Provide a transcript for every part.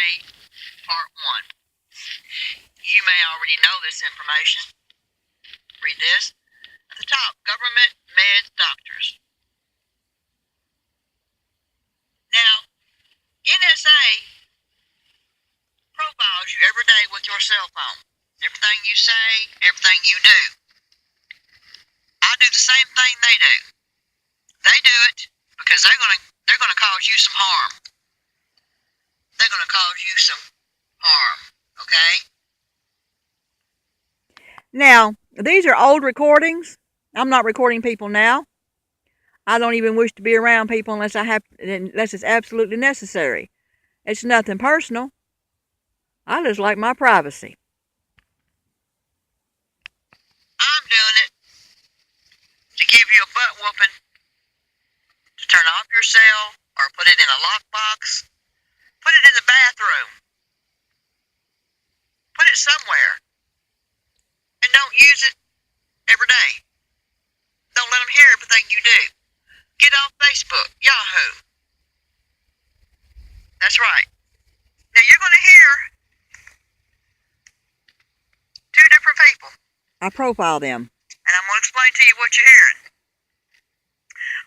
Medicaid, Part 1. You may already know this information. Read this. At the top, government, meds, doctors. Now, NSA profiles you every day with your cell phone. Everything you say, everything you do. I do the same thing they do. They do it because they're gonna cause you some harm. They're gonna cause you some harm. Okay? Now, these are old recordings. I'm not recording people now. I don't even wish to be around people unless it's absolutely necessary. It's nothing personal. I just like my privacy. I'm doing it to give you a butt whooping, to turn off your cell or put it in a lockbox, put it in the bathroom, put it somewhere, and don't use it every day. Don't let them hear everything you do. Get off Facebook, Yahoo. That's right. Now you're going to hear two different people. I profile them. And I'm going to explain to you what you're hearing.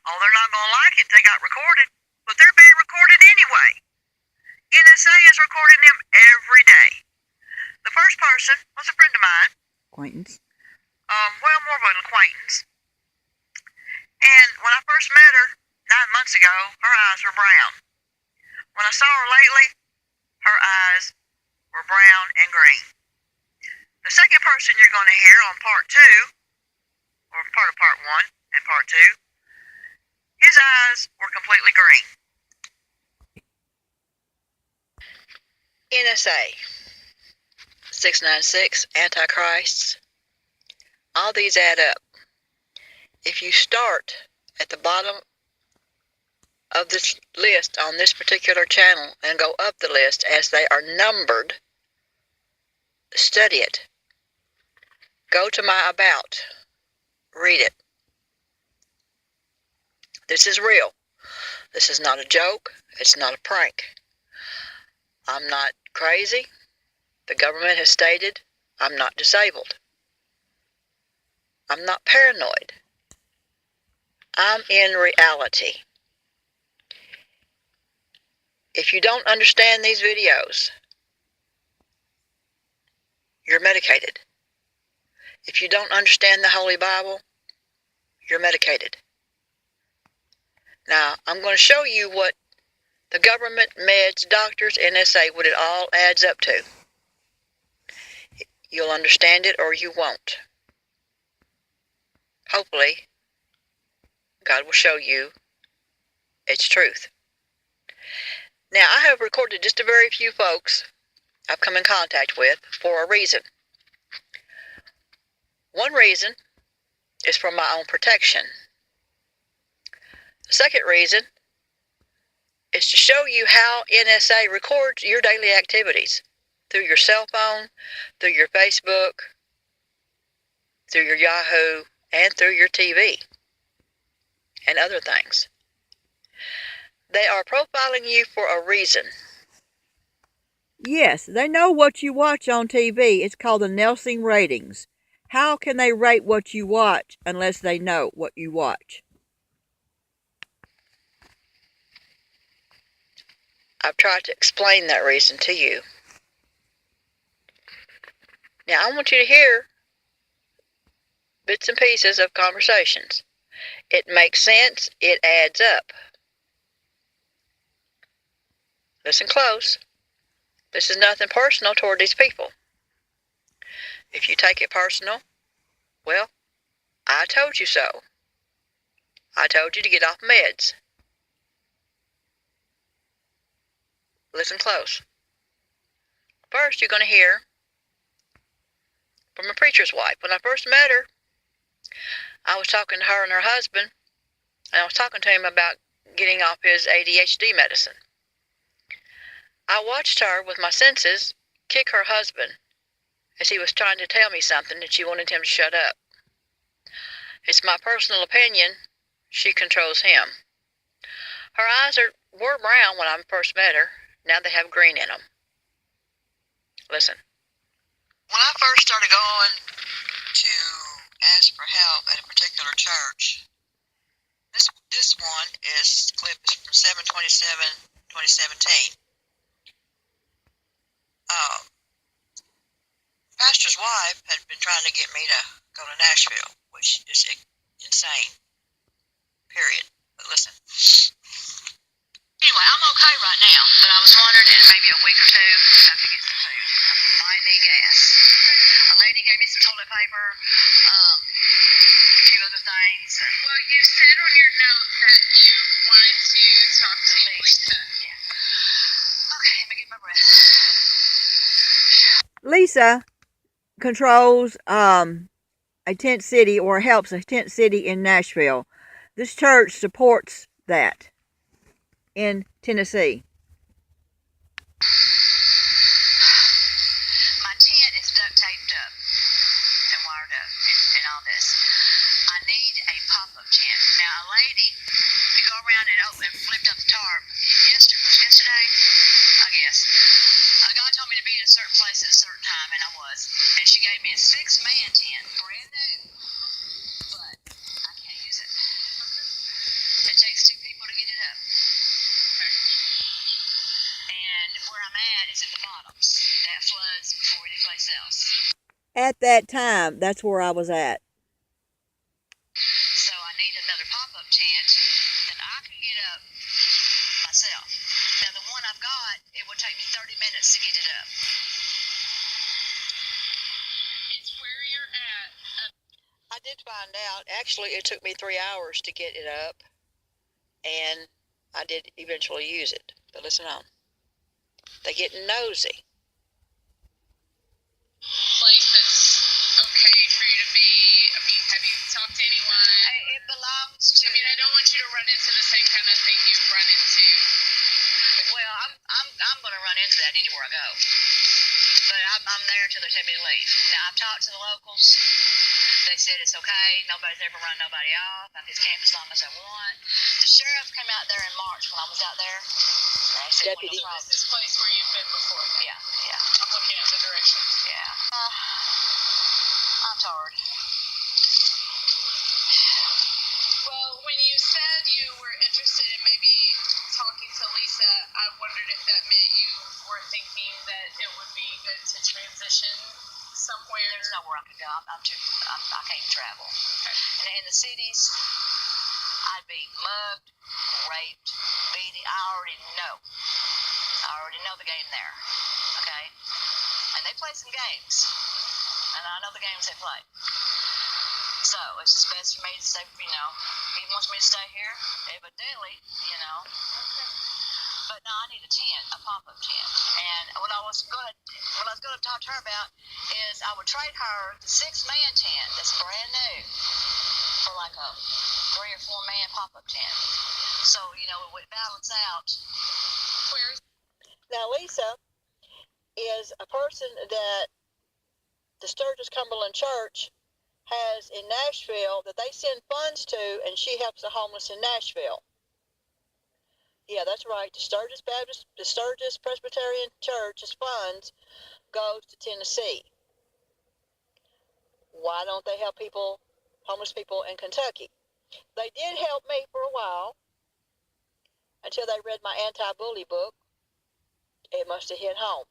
Oh, they're not going to like it. They got recorded. But they're being recorded anyway. NSA is recording them every day. The first person was a friend of mine. Acquaintance. Well, more of an acquaintance. And when I first met her 9 months ago, her eyes were brown. When I saw her lately, her eyes were brown and green. The second person you're going to hear on part 2, or part of part 1 and part 2, his eyes were completely green. NSA, 696, Antichrists, all these add up. If you start at the bottom of this list on this particular channel and go up the list as they are numbered, study it. Go to my About. Read it. This is real. This is not a joke. It's not a prank. I'm not crazy. The government has stated I'm not disabled. I'm not paranoid. I'm in reality. If you don't understand these videos, you're medicated. If you don't understand the Holy Bible, you're medicated. Now, I'm going to show you what the government, meds, doctors, NSA, what it all adds up to. You'll understand it or you won't. Hopefully, God will show you its truth. Now, I have recorded just a very few folks I've come in contact with for a reason. One reason is for my own protection. The second reason is to show you how NSA records your daily activities through your cell phone, through your Facebook, through your Yahoo, and through your TV, and other things. They are profiling you for a reason. Yes, they know what you watch on TV. It's called the Nelson ratings. How can they rate what you watch unless they know what you watch? I've tried to explain that reason to you. Now, I want you to hear bits and pieces of conversations. It makes sense. It adds up. Listen close. This is nothing personal toward these people. If you take it personal, well, I told you so. I told you to get off meds. Listen close. First, you're going to hear from a preacher's wife. When I first met her, I was talking to her and her husband, and I was talking to him about getting off his ADHD medicine. I watched her, with my senses, kick her husband as he was trying to tell me something and she wanted him to shut up. It's my personal opinion, she controls him. Her eyes were brown when I first met her. Now they have green in them. Listen. When I first started going to ask for help at a particular church, this one clip is from 7/27/2017. Pastor's wife had been trying to get me to go to Nashville, which is insane, period. But listen. Anyway, I'm okay right now, but I was wondering in maybe a week or two if I could get some food. I might need gas. A lady gave me some toilet paper, a few other things. Well, you said on your note that you wanted to talk to Lisa. Yeah. Okay, let me get my breath. Lisa controls a tent city, or helps a tent city in Nashville. This church supports that in Tennessee. My tent is duct taped up and wired up and all this. I need a pop-up tent. Now, a lady, you go around and flipped up the tarp. Yesterday, I guess. A guy told me to be in a certain place at a certain time, and I was. And she gave me a 6-man tent, brand new. But I can't use it. It takes 2 people to get it up. And where I'm at is at the bottoms. That floods before any place else. At that time, that's where I was at. So I need another pop-up tent that I can get up myself. Now, the one I've got, it would take me 30 minutes to get it up. It's where you're at. I did find out. Actually, it took me 3 hours to get it up, and I did eventually use it. But listen on. They get nosy. Place that's okay for you to be. I mean, have you talked to anyone? It belongs to. I mean, I don't want you to run into the same kind of thing you've run into. Well, I'm going to run into that anywhere I go. But I'm there until they tell me to leave. Now, I've talked to the locals. They said it's okay. Nobody's ever run nobody off. I can camp as long as I want. The sheriff came out there in March when I was out there. Deputy. This is place where you've been before. Yeah. I'm looking at the directions. Yeah. I'm tired. Well, when you said you were interested in maybe talking to Lisa, I wondered if that meant you were thinking that it would be good to transition somewhere. There's nowhere I could go. I can't travel. Okay. And in the cities, I'd be mugged, raped, beaten. I already know. The game there. Okay? And they play some games. And I know the games they play. So it's just best for me to stay, he wants me to stay here, evidently, Okay. But no, I need a tent, a pop-up tent. And what I was going to talk to her about is I would trade her the 6-man tent that's brand new for like a 3 or 4-man pop-up tent. So, it would balance out. Now, Lisa is a person that the Sturgis Cumberland Church has in Nashville that they send funds to, and she helps the homeless in Nashville. Yeah, that's right. The Sturgis Presbyterian Church's funds goes to Tennessee. Why don't they help homeless people in Kentucky? They did help me for a while until they read my anti-bully book. It must have hit home.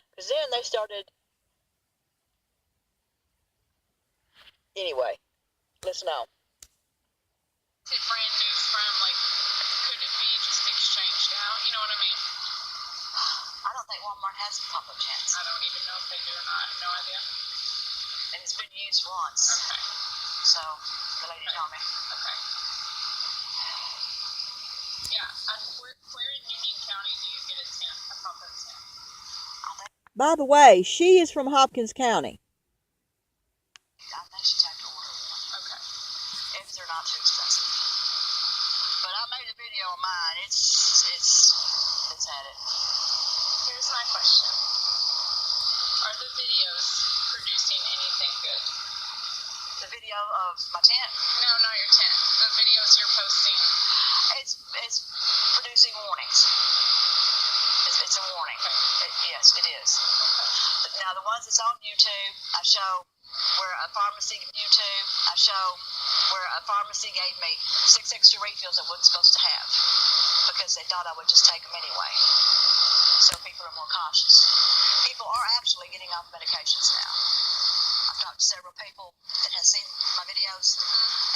Because then they started. Anyway, listen on. Is it brand new from, could it be just exchanged out? You know what I mean? I don't think Walmart has pop-up tents. I don't even know if they do or not. I have no idea. And it's been used once. Okay. So, the lady told me. Okay. Yeah. Where in Union County do you get a pop-up tent? By the way, she is from Hopkins County. I think she'd have to order one. Okay. If they're not too expensive. But I made a video of mine. It's had it. Here's my question. Are the videos producing anything good? The video of my tent? No, not your tent. The videos you're posting. It's producing warnings. It's It's a warning. Yes, it is. Now, the ones that's on YouTube, I show where a pharmacy, YouTube, I show where a pharmacy gave me 6 extra refills I wasn't supposed to have because they thought I would just take them anyway. So people are more cautious. People are actually getting off medications now. I've talked to several people that have seen my videos,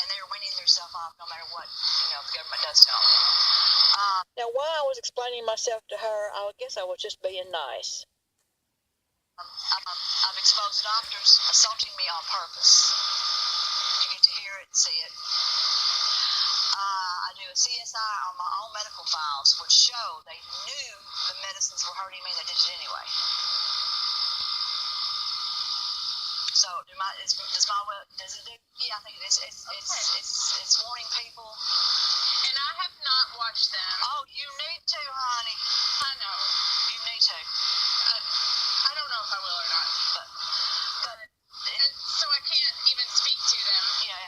and they are weaning themselves off no matter what the government does to them. Now, while I was explaining myself to her, I guess I was just being nice. I've exposed doctors assaulting me on purpose. You get to hear it and see it. I do a CSI on my own medical files, which show they knew the medicines were hurting me, and they did it anyway. So, does it do? Yeah, I think it is. It's warning people. And I have not watched them. Oh, you need to, honey. I know. You need to. I don't know if I will or not. But and so I can't even speak to them. Yeah.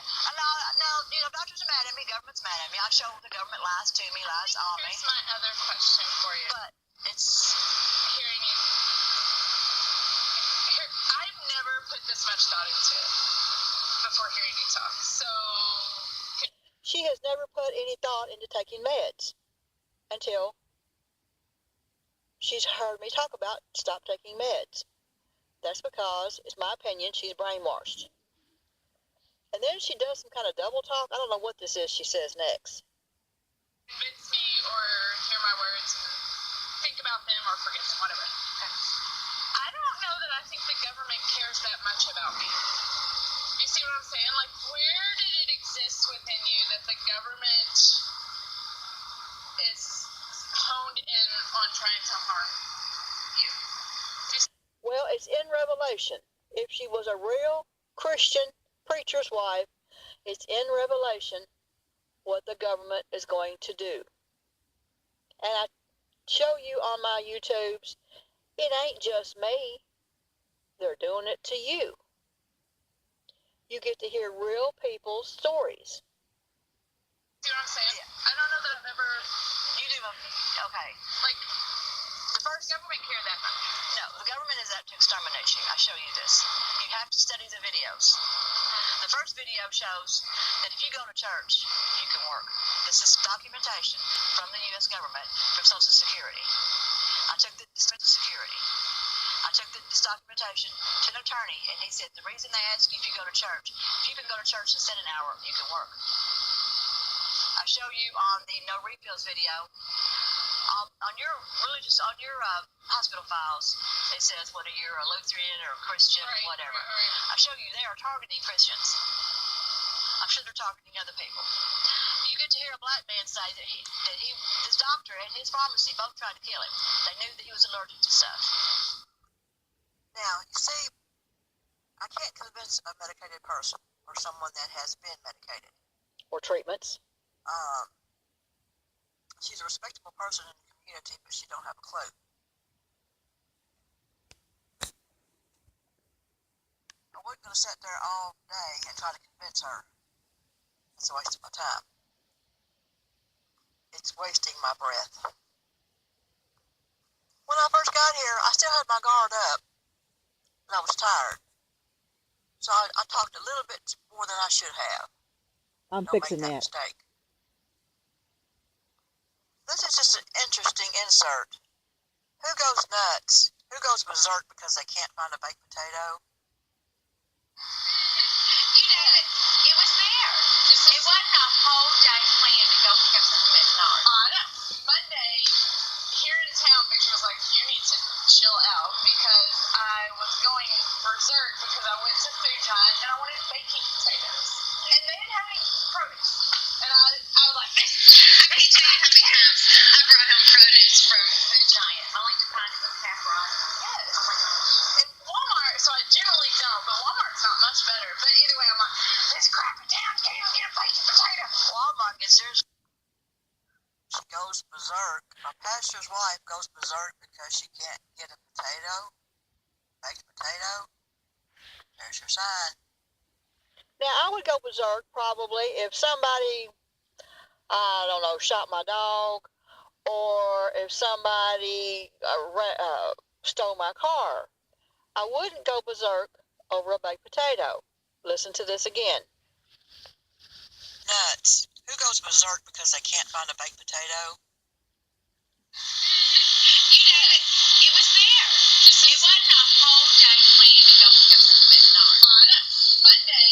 No, doctors are mad at me, government's mad at me. I show the government lies to me, lies on me. Here's my other question for you. But it's hearing you. I've never put this much thought into it before hearing you talk. So She has never put any thought into taking meds until she's heard me talk about stop taking meds. That's because, it's my opinion, she's brainwashed. And then she does some kind of double talk. I don't know what this is she says next. convince me or hear my words and think about them or forget them, whatever. I don't know that I think the government cares that much about me. You see what I'm saying? Like, where did it exist within you that the government is honed in on trying to harm you? Well, it's in Revelation. If she was a real Christian preacher's wife, it's in Revelation what the government is going to do. And I show you on my YouTubes, it ain't just me. They're doing it to you. You get to hear real people's stories. See what I'm saying? Yeah. I don't know that I've ever... You do. Okay. Like, the first government care that much. No, the government is out to exterminate you. I show you this. You have to study the videos. The first video shows that if you go to church, you can work. This is documentation from the U.S. government, from Social Security. I took this Social Security. I took this documentation to an attorney, and he said the reason they ask you if you go to church, if you can go to church and sit an hour, you can work. I show you on the no refills video, on your hospital files, it says whether you're a Lutheran or a Christian or whatever. Right. I show you they are targeting Christians. I'm sure they're targeting other people. You get to hear a black man say that his doctor and his pharmacy both tried to kill him. They knew that he was allergic to stuff. Now, you see, I can't convince a medicated person or someone that has been medicated. Or treatments. She's a respectable person in the community, but she don't have a clue. I wasn't going to sit there all day and try to convince her. It's a waste of my time. It's wasting my breath. When I first got here, I still had my guard up, and I was tired. So I talked a little bit more than I should have. I'm Don't fixing make that that. mistake. This is just an interesting insert. Who goes nuts? Who goes berserk because they can't find a baked potato? You know, it was there. It wasn't a whole day plan to go pick up something at Menards. I know. Monday, here in town, Victor was like, you need to chill out because I was going berserk because I went to Food Giant and I wanted baking potatoes. And they didn't have any produce. And I was like, I can't tell you how many times I brought home produce from Food Giant, only to find it was half rotten. yes. Oh my gosh. And Walmart, so I generally don't, but Walmart's not much better. But either way, I'm like, this crap in town, can't even get a baked potato. Walmart gets theirs. She goes berserk. My pastor's wife goes berserk because she can't get a potato, baked potato. There's your sign. Now, I would go berserk probably if somebody, I don't know, shot my dog, or if somebody stole my car. I wouldn't go berserk over a baked potato. Listen to this again. Nuts. Who goes berserk because they can't find a baked potato? You know, it was there. It wasn't a whole day plan to go pick up something at Menards. Monday,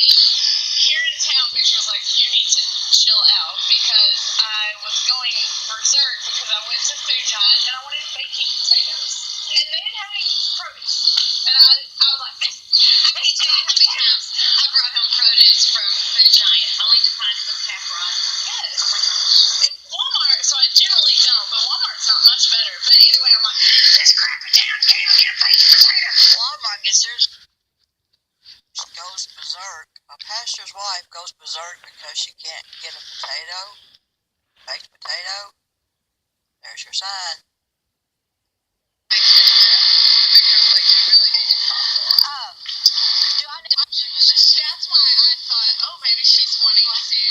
here in town, Victor was like, you need to chill out because I was going berserk because I went to Food Giant and I wanted baking potatoes. And they didn't have any produce. And I was like, I can't tell you how many times I brought home produce from Food Giant, only to find it was half rotten. yes. And Walmart, so I generally don't, but Walmart's not much better. But either way, I'm like, this crappy town can't even get a baked potato. Walmart gets theirs. Goes berserk. A pastor's wife goes berserk because she can't get a potato, baked potato. There's your sign. The Victor was like, you really need to talk to her. That's why I thought, oh, maybe she's wanting to.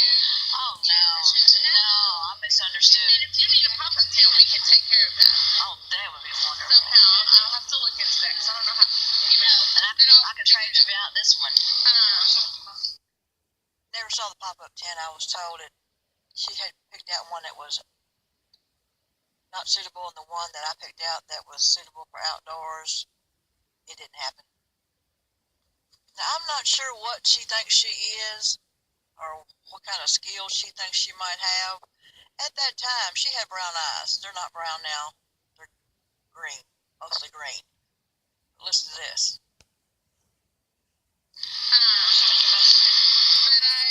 Oh, no, I misunderstood. And if you need a pop-up tail, we can take care of that. Oh, that would be wonderful. Somehow, I'll have to look into that because I don't know how. And I could trade you out this one. Never saw the pop-up tent. I was told that she had picked out one that was not suitable, and the one that I picked out that was suitable for outdoors, it didn't happen. Now, I'm not sure what she thinks she is or what kind of skills she thinks she might have. At that time, she had brown eyes. They're not brown now. They're green, mostly green. Listen to this. But I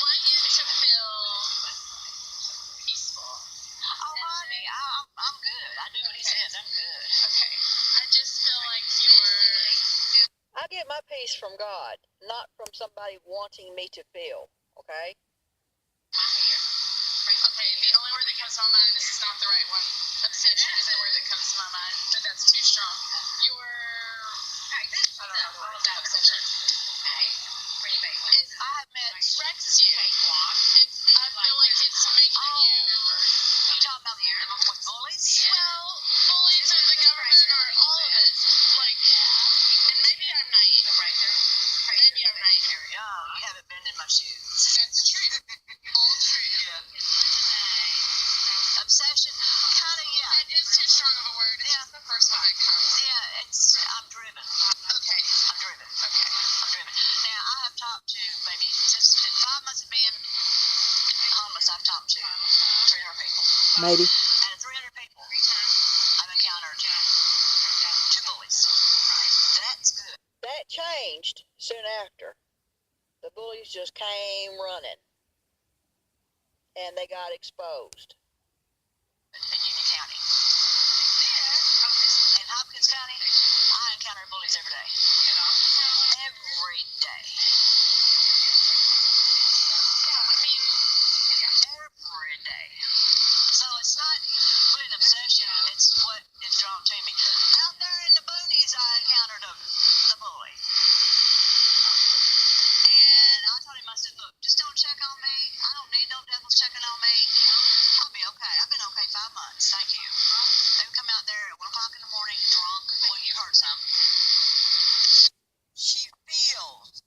want you to feel peaceful. Oh, honey, I'm good. I do what he says. I'm good. Okay. I just feel like you're. I get my peace from God, not from somebody wanting me to feel, okay? Okay, the only word that comes to my mind, this is not the right one. Obsession is the word that comes to my mind, but that's too strong. I don't know what obsession. Okay. Pretty big one. I have met Rex you. I feel like it's making you. You talking about the bullies? Well, bullies or the government or all of it. Like, and maybe I'm naive. Maybe I'm naive. You're young. You haven't been in my shoes. That's true. All true. Yeah. Obsession, kind of, yeah. That is too strong of a word. It's just the first one that comes. Yeah, I'm driven. Okay. I'm driven. Okay. I'm driven. Now, I have talked to maybe just in 5 months of being homeless, I've talked to 300 people. Maybe. Out of 300 people, I've encountered 2 bullies. That's good. That changed soon after. The bullies just came running, and they got exposed. In Union County. In Hopkins County, I encounter bullies every day. Every day. Every day. So it's not really an obsession, it's what is drawn to me. Out there in the boonies, I encountered the bully. And I told him, I said, look, just don't check on me. I don't need no devils checking on me. I'll be okay. I've been okay 5 months. Thank you. They would come out there at 1 o'clock in the morning, drunk. Well, you heard some. She feels.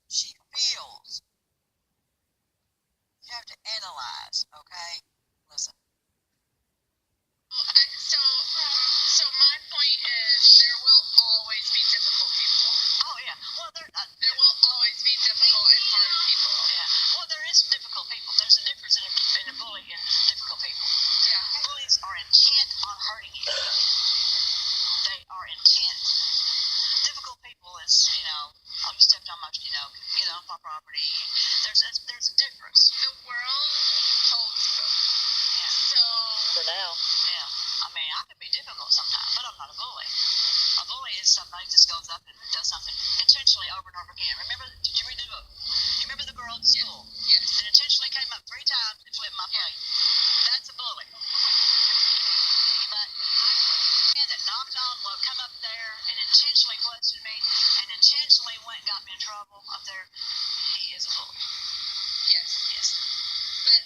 You have to analyze, okay? Listen. So my point is, there will always be difficult people. Oh, yeah. Well, There will always be difficult and hard people. yeah. Well, there is difficult people. There's a difference in a bully and difficult people. Yeah. Bullies are intent on hurting you. They are intent. Difficult people is, oh, you stepped on my, get off my property. There's a difference. The world holds both. Yeah. So. For now. Yeah. I mean, I can be difficult sometimes, but I'm not a bully. A bully is somebody who just goes up and does something intentionally over and over again. Did you read the book? You remember the girl at school? Yes. That intentionally came up 3 times and flipped my plate. That's a bully. But man that knocked on, will come up there and intentionally questioned me and intentionally went and got me in trouble up there, he is a bully. Yes. Yes. But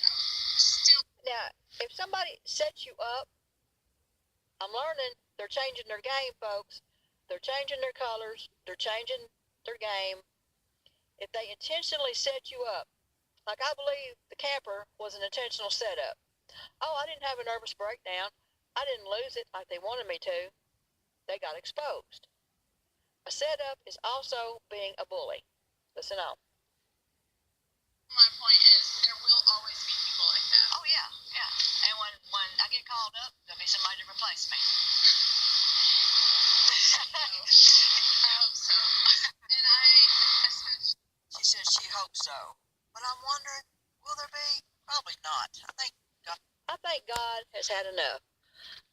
still. Now, if somebody sets you up, I'm learning they're changing their game, folks. They're changing their colors. They're changing their game. If they intentionally set you up, like I believe the camper was an intentional setup. Oh, I didn't have a nervous breakdown. I didn't lose it like they wanted me to. They got exposed. A setup is also being a bully. Listen on. My point is, there will always be people like that. Oh yeah, yeah. And when I get called up, there'll be somebody to replace me. I hope so. And I especially. She says she hopes so. But I'm wondering, will there be? Probably not. I think God has had enough.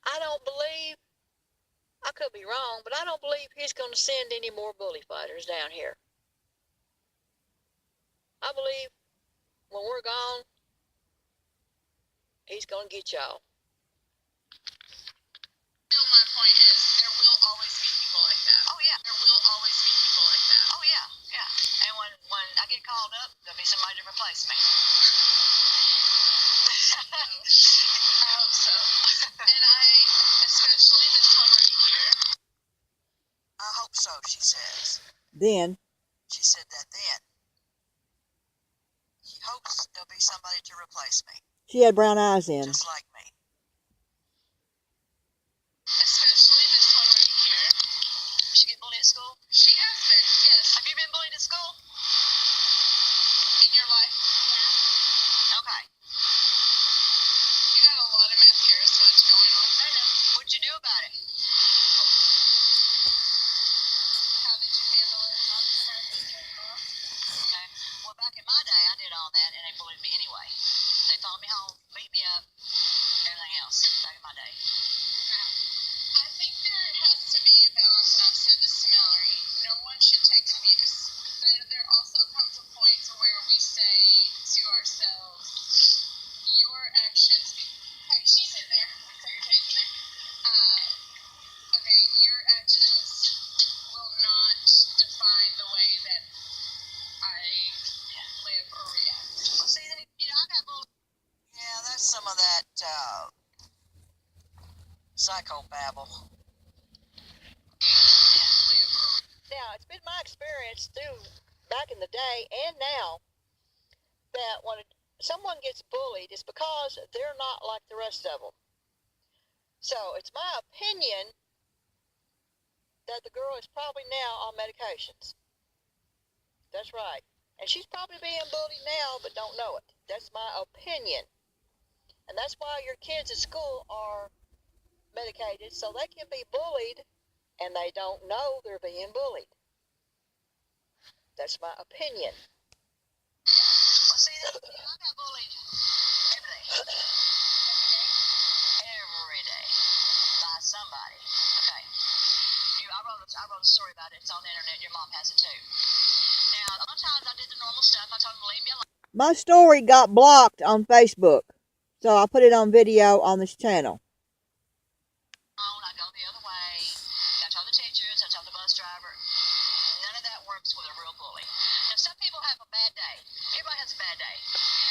I don't believe, I could be wrong, but I don't believe he's going to send any more bully fighters down here. I believe when we're gone, he's going to get y'all. Still, my point is, there will always be people like that. Oh yeah. There will always be people like that. Oh yeah, yeah. And when I get called up, there'll be somebody to replace me. I hope so. And I especially this one right here. I hope so, she says. Then, She said that then. She hopes there'll be somebody to replace me, she had brown eyes in. just like me. Especially this one right here. She get bullied at school? She has been, yes. Have you been bullied at school? In your life. Okay. You got a lot of mascara smudge going on. I know. What'd you do about it? How did you handle it? Okay. Well, back in my day, I did all that, and they bullied me anyway. They followed me home, beat me up, everything else. Back in my day. I think there has to be a balance, and I've said this to Mallory. No one should take abuse. But there also comes a point to where we say to ourselves, your actions. Hey, she's in there. Secretary's in there. Okay, your actions will not define the way that I live or react. Well, see, I got bullied. Yeah, that's some of that psychobabble. Now, it's been my experience through back in the day and now that when someone gets bullied, it's because they're not like the rest of them. So it's my opinion that the girl is probably now on medications. That's right. And she's probably being bullied now but don't know it. That's my opinion. And that's why your kids at school are medicated, so they can be bullied and they don't know they're being bullied. That's my opinion. Well, see, I got bullied every day. Every day. By somebody. Okay. I wrote a story about it. It's on the internet. Your mom has it too. Now, sometimes I did the normal stuff. I told them to leave me alone. My story got blocked on Facebook, so I put it on video on this channel. I go the other way. I told the teachers, I told the bus driver. None of that works with a real bully. Now, some people have a bad day. Everybody has a bad day.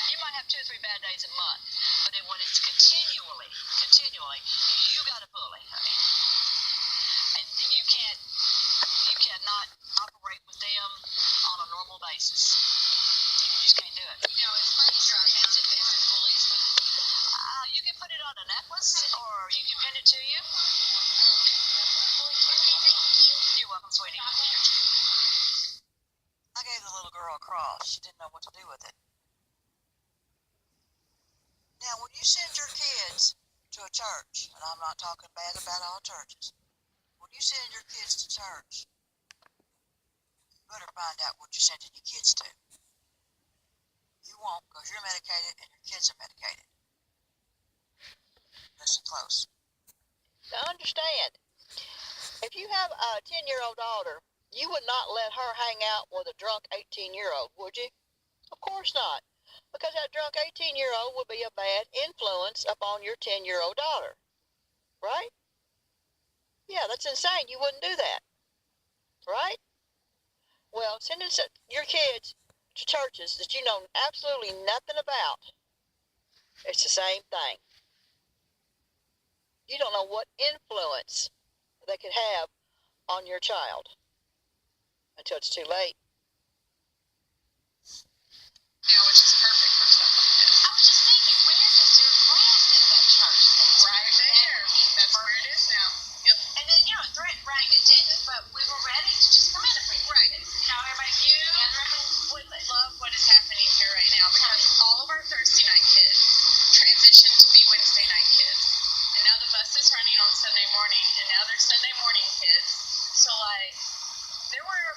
You might have 2 or 3 bad days a month, but then when it's continually, you got a bully, honey. And you cannot operate with them on a normal basis. You just can't do it. You know, it's funny how I found different bullies, but You can put it on a necklace, or you can pin it to you. You're welcome, sweetie. I gave the little girl a cross. She didn't know what to do with it. Now, when you send your kids to a church, and I'm not talking bad about all churches, when you send your kids to church, you better find out what you're sending your kids to. You won't, because you're medicated and your kids are medicated. Listen close. Now understand, if you have a 10-year-old daughter, you would not let her hang out with a drunk 18-year-old, would you? Of course not, because that drunk 18-year-old would be a bad influence upon your 10-year-old daughter, right? Yeah, that's insane. You wouldn't do that, right? Well, sending your kids to churches that you know absolutely nothing about, it's the same thing. You don't know what influence they could have on your child until it's too late. Now, which is perfect for stuff like this. I was just thinking, where does your class at that church? Right there. That's where it is now. Yep. And then, you know, it rang, it didn't, but we were ready to just come in and preach. Right. You know, everybody Would love what is happening here right now because all of our Thursday night kids transitioned to be Wednesday night kids. And now the bus is running on Sunday morning, and now they're Sunday morning kids. So, like, there were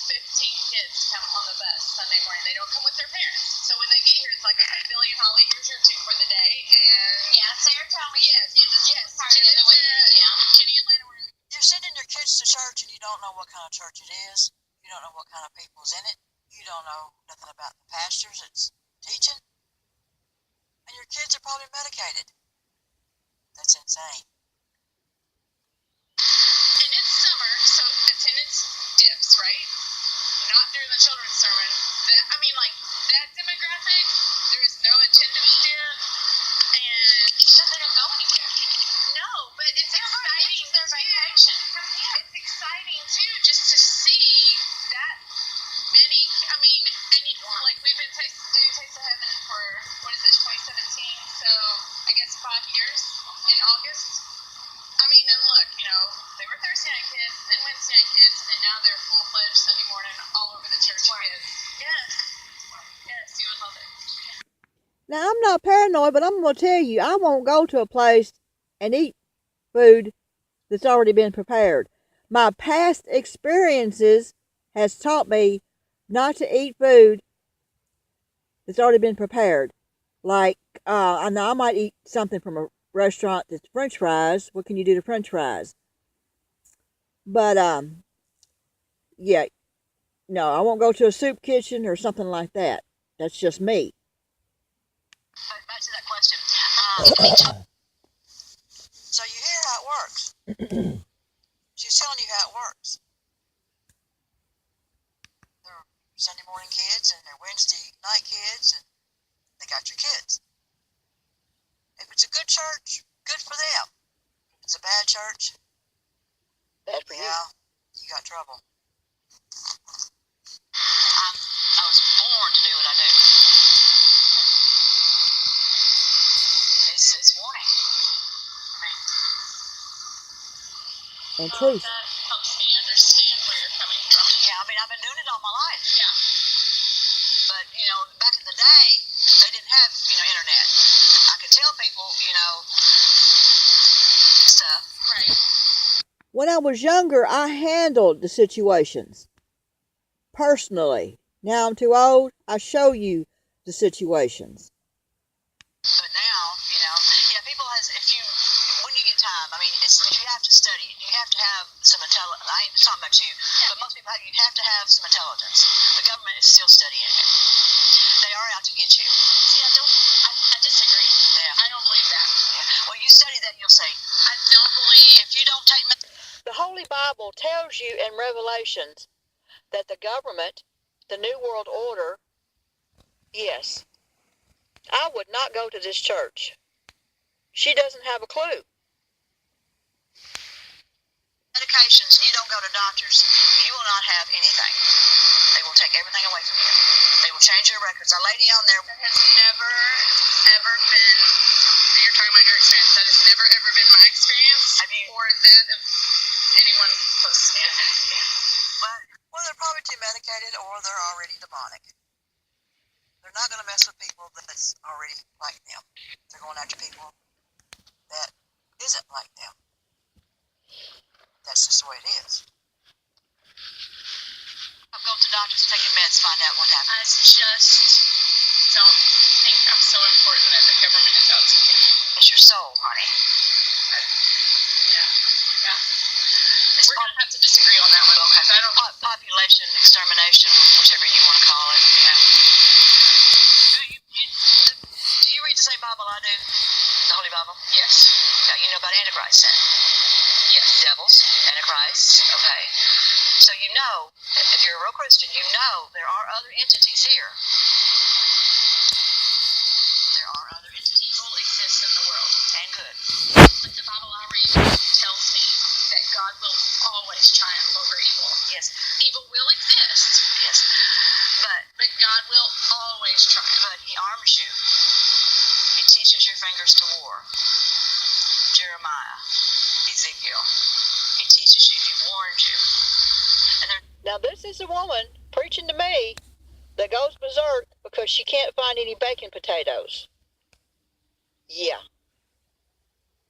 15 kids come on the bus Sunday morning. They don't come with their parents. So when they get here, it's like, okay, Billy and Holly, here's your two for the day. And Yeah, Sarah told me yes, you did yes, part of the Jenna, week. Yeah. Kenny and Lana were. You're sending your kids to church and you don't know what kind of church it is. You don't know what kind of people's in it. You don't know nothing about the pastors that's teaching. And your kids are probably medicated. That's insane. And it's summer, so attendance dips, right? Not during the children's sermon. That demographic, there is no attendance dip. And So they don't go anywhere. no, but it's exciting. It's their vacation. It's exciting too, just to see that many. I mean, like we've been doing Taste of Heaven for what is it, 2017? So I guess 5 years in August. I mean, and look, you know, they were Thursday night kids, then Wednesday night kids, and now they're full-fledged Sunday morning all over the church kids. Yes, yes, you would love it. Now, I'm not paranoid, but I'm going to tell you, I won't go to a place and eat food that's already been prepared. My past experiences has taught me not to eat food that's already been prepared. Like, I know I might eat something from a restaurant that's French fries. What can you do to French fries? But, yeah, no, I won't go to a soup kitchen or something like that. That's just me. But back to that question. So you hear how it works. She's telling you how it works. They're Sunday morning kids and they're Wednesday night kids, and they got your kids. If it's a good church, good for them. If it's a bad church, bad for you. You got trouble. I was born to do what I do. It's warning. And truth. That helps me understand where you're coming from. Yeah, I mean, I've been doing it all my life. Yeah. But, you know, back in the day, they didn't have, you know, internet. I could tell people, you know, stuff. Right. When I was younger, I handled the situations personally. Now I'm too old. I show you the situations. But now, you know, yeah, people when you get time, I mean, you have to study it. You have to have some intelligence. I ain't talking about you, but most people you have to have some intelligence. The government is still studying it. They are out to get you. See, I disagree. Yeah. I don't believe that. Yeah. Well, you study that, you'll see. I don't believe. If you don't take the Holy Bible tells you in Revelations that the government, the New World Order, yes, I would not go to this church. She doesn't have a clue. Medications, and you don't go to doctors, you will not have anything. They will take everything away from you. They will change your records. A lady on there There has never, ever been, you're talking about your experience, that has never, ever been my experience or that of anyone close to me. well, they're probably too medicated or they're already demonic. They're not going to mess with people that's already like them. They're going after people that isn't like them. That's just the way it is. I'm going to doctors, taking meds, find out what happened. I just don't think I'm so important that the government is out to get me. It's your soul, honey. Yeah. We're going to have to disagree on that one. Okay. I don't. Population extermination, whichever you want to call it. Yeah. Do you read the same Bible I do? The Holy Bible? Yes. Yeah, you know about Antichrist then? Yes. Devils, Antichrist, okay. So you know, if you're a real Christian, you know there are other entities here. There are other entities. Evil exists in the world. And good. But the Bible I that God will always triumph over evil. Yes. Evil will exist, Yes. but God will always triumph. But He arms you. He teaches your fingers to war. Jeremiah, Ezekiel. He teaches you. He warns you. Now, this is a woman preaching to me that goes berserk because she can't find any baked potatoes. Yeah.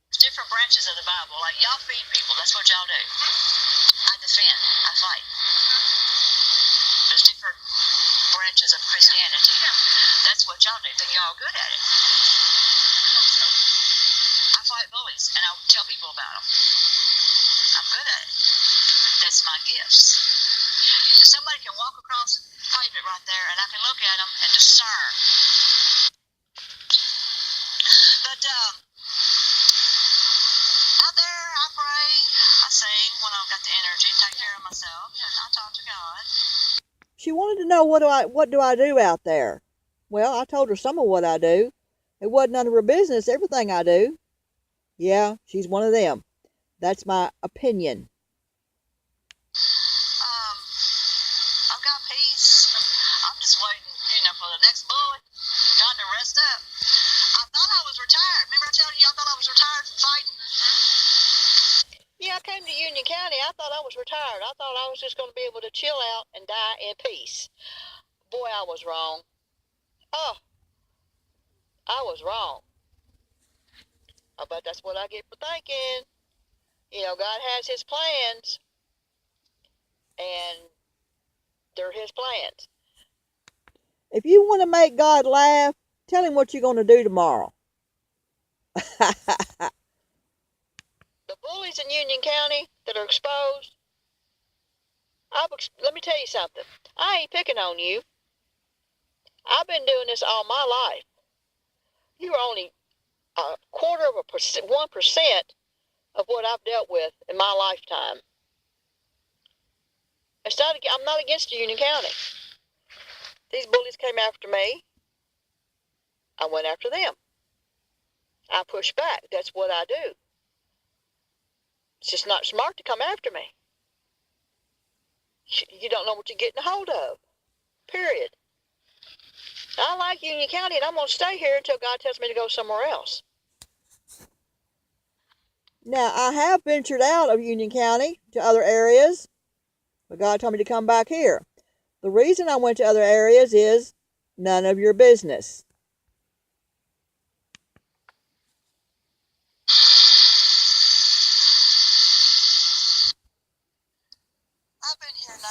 There's different branches of the Bible. Like, y'all feed people. That's what y'all do. I defend. I fight. There's different branches of Christianity. That's what y'all do. Y'all good at it. I fight bullies, and I tell people about them. I'm good at it. That's my gifts. Somebody can walk across the pavement right there, and I can look at them and discern. But out there, I pray, I sing when I've got the energy, take care of myself, and I talk to God. She wanted to know what do I do out there. Well, I told her some of what I do. It wasn't none of her business, everything I do. Yeah, she's one of them. That's my opinion. I've got peace. I'm just waiting, for the next bullet. Trying to rest up. I thought I was retired. Remember I telling you I thought I was retired from fighting? Yeah, I came to Union County. I thought I was retired. I thought I was just going to be able to chill out and die in peace. Boy, I was wrong. Oh, I was wrong. But that's what I get for thinking. God has His plans, and they're His plans. If you want to make God laugh, tell Him what you're going to do tomorrow. The bullies in Union County that are exposed, let me tell you something. I ain't picking on you. I've been doing this all my life. You're only a quarter of 1% of what I've dealt with in my lifetime. I'm not against Union County. These bullies came after me. I went after them. I pushed back. That's what I do. It's just not smart to come after me. You don't know what you're getting a hold of. Period. I like Union County, and I'm going to stay here until God tells me to go somewhere else. Now, I have ventured out of Union County to other areas, but God told me to come back here. The reason I went to other areas is none of your business. I've been here 9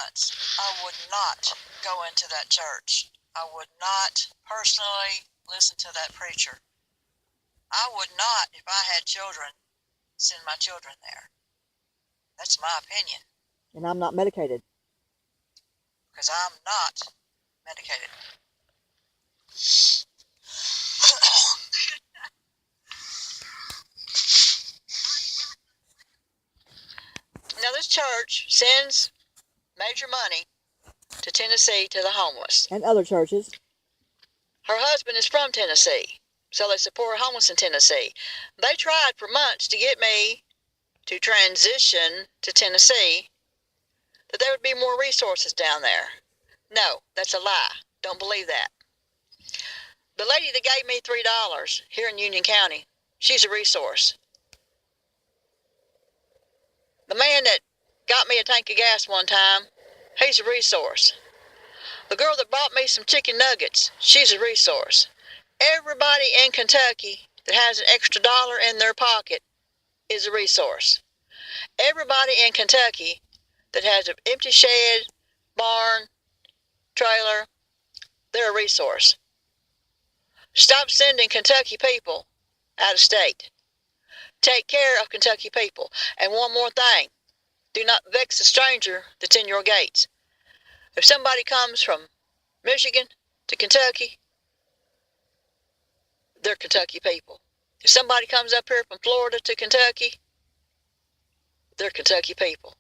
months. I would not go into that church. I would not personally listen to that preacher. I would not, if I had children, send my children there. That's my opinion. And I'm not medicated. Because I'm not medicated. Now, this church sends major money to Tennessee to the homeless. And other churches. Her husband is from Tennessee, so they support homeless in Tennessee. They tried for months to get me to transition to Tennessee, that there would be more resources down there. No, that's a lie. Don't believe that. The lady that gave me $3 here in Union County, she's a resource. The man that got me a tank of gas one time, he's a resource. The girl that bought me some chicken nuggets, she's a resource. Everybody in Kentucky that has an extra dollar in their pocket is a resource. Everybody in Kentucky that has an empty shed, barn, trailer, they're a resource. Stop sending Kentucky people out of state. Take care of Kentucky people. And one more thing, do not vex a stranger that's in your gates. If somebody comes from Michigan to Kentucky, they're Kentucky people. If somebody comes up here from Florida to Kentucky, they're Kentucky people.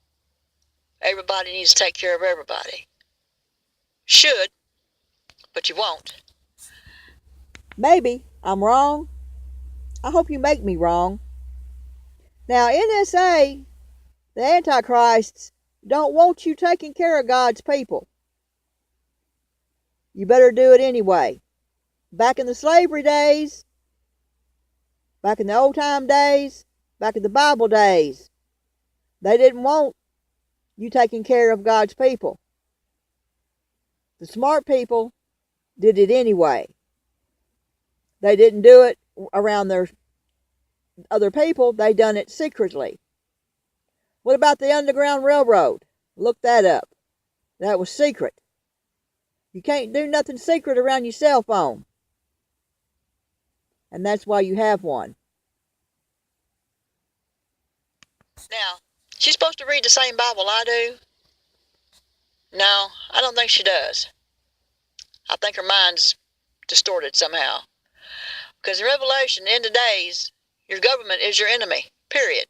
Everybody needs to take care of everybody. Should, but you won't. Maybe I'm wrong. I hope you make me wrong. Now, NSA The Antichrists don't want you taking care of God's people. You better do it anyway. Back in the slavery days, back in the old time days, back in the Bible days, they didn't want you taking care of God's people. The smart people did it anyway. They didn't do it around their other people. They done it secretly. What about the Underground Railroad? Look that up. That was secret. You can't do nothing secret around your cell phone. And that's why you have one. Now, she's supposed to read the same Bible I do. No, I don't think she does. I think her mind's distorted somehow. Because in Revelation, in the end of days, your government is your enemy. Period.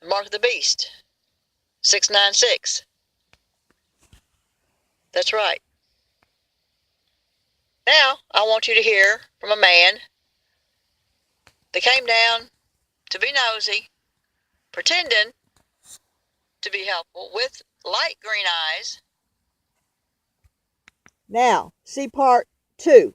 The mark of the beast. 696. That's right. Now, I want you to hear from a man that came down to be nosy, pretending to be helpful with light green eyes. Now, see part 2.